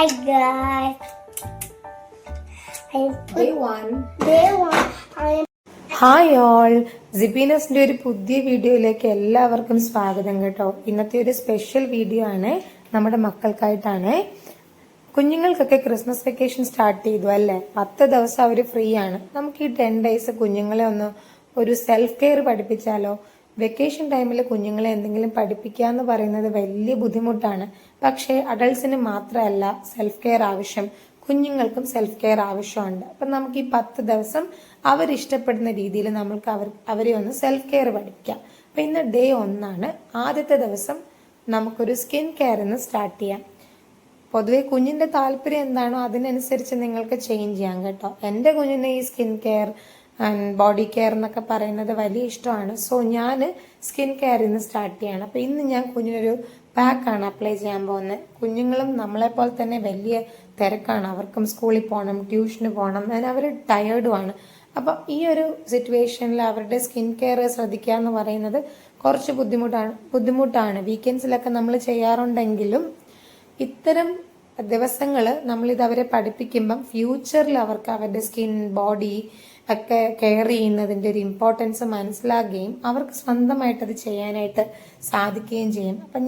Hi guys. Day one. Hi all, സിബീനസിന്റെ ഒരു പുതിയ വീഡിയോയിലേക്ക് എല്ലാവർക്കും സ്വാഗതം കേട്ടോ. ഇന്നത്തെ ഒരു സ്പെഷ്യൽ വീഡിയോ ആണ്, നമ്മുടെ മക്കൾക്കായിട്ടാണ്. കുഞ്ഞുങ്ങൾക്കൊക്കെ ക്രിസ്മസ് വെക്കേഷൻ സ്റ്റാർട്ട് ചെയ്തു അല്ലേ? 10 ദിവസം അവർ ഫ്രീ ആണ്. നമുക്ക് ഈ 10 ഡേയ്സ് കുഞ്ഞുങ്ങളെ ഒന്ന് ഒരു സെൽഫ് കെയർ പഠിപ്പിച്ചാലോ? വെക്കേഷൻ ടൈമിൽ കുഞ്ഞുങ്ങളെ എന്തെങ്കിലും പഠിപ്പിക്കുക എന്ന് പറയുന്നത് വലിയ ബുദ്ധിമുട്ടാണ്. പക്ഷേ അഡൾട്ട്സിന് മാത്രമല്ല സെൽഫ് കെയർ ആവശ്യം, കുഞ്ഞുങ്ങൾക്കും സെൽഫ് കെയർ ആവശ്യമുണ്ട്. അപ്പം നമുക്ക് ഈ 10 ദിവസം അവരിഷ്ടപ്പെടുന്ന രീതിയിൽ നമ്മൾക്ക് അവരെ ഒന്ന് സെൽഫ് കെയർ പഠിപ്പിക്കാം. അപ്പം ഇന്ന് ഡേ 1 ആണ്. ആദ്യത്തെ ദിവസം നമുക്കൊരു സ്കിൻ കെയർ എന്ന് സ്റ്റാർട്ട് ചെയ്യാം. പൊതുവെ കുഞ്ഞിന്റെ താല്പര്യം എന്താണോ അതിനനുസരിച്ച് നിങ്ങൾക്ക് ചേഞ്ച് ചെയ്യാം കേട്ടോ. എൻ്റെ കുഞ്ഞിന് ഈ skin care and body care എന്നൊക്കെ പറയുന്നത് വലിയ ഇഷ്ടമാണ്. സോ ഞാൻ സ്കിൻ കെയർ ഇന്ന് സ്റ്റാർട്ട് ചെയ്യാണ്. അപ്പം ഇന്ന് ഞാൻ കുഞ്ഞിനൊരു പാക്കാണ് അപ്ലൈ ചെയ്യാൻ പോകുന്നത്. കുഞ്ഞുങ്ങളും നമ്മളെപ്പോലെ തന്നെ വലിയ തിരക്കാണ്, അവർക്കും സ്കൂളിൽ പോകണം, ട്യൂഷന് പോകണം, അവർ ടയേർഡുമാണ്. അപ്പം ഈ ഒരു സിറ്റുവേഷനിൽ അവരുടെ സ്കിൻ കെയർ ശ്രദ്ധിക്കുക എന്ന് പറയുന്നത് കുറച്ച് ബുദ്ധിമുട്ടാണ്. വീക്കെൻഡ്സിലൊക്കെ നമ്മൾ ചെയ്യാറുണ്ടെങ്കിലും ഇത്തരം ദിവസങ്ങൾ നമ്മളിത് അവരെ പഠിപ്പിക്കുമ്പം ഫ്യൂച്ചറിൽ അവർക്ക് അവരുടെ സ്കിൻ ബോഡി ഒക്കെ കെയർ ചെയ്യുന്നതിൻ്റെ ഒരു ഇമ്പോർട്ടൻസ് മനസ്സിലാക്കുകയും അവർക്ക് സ്വന്തമായിട്ട് അത് ചെയ്യാനായിട്ട് സാധിക്കുകയും ചെയ്യും. അപ്പം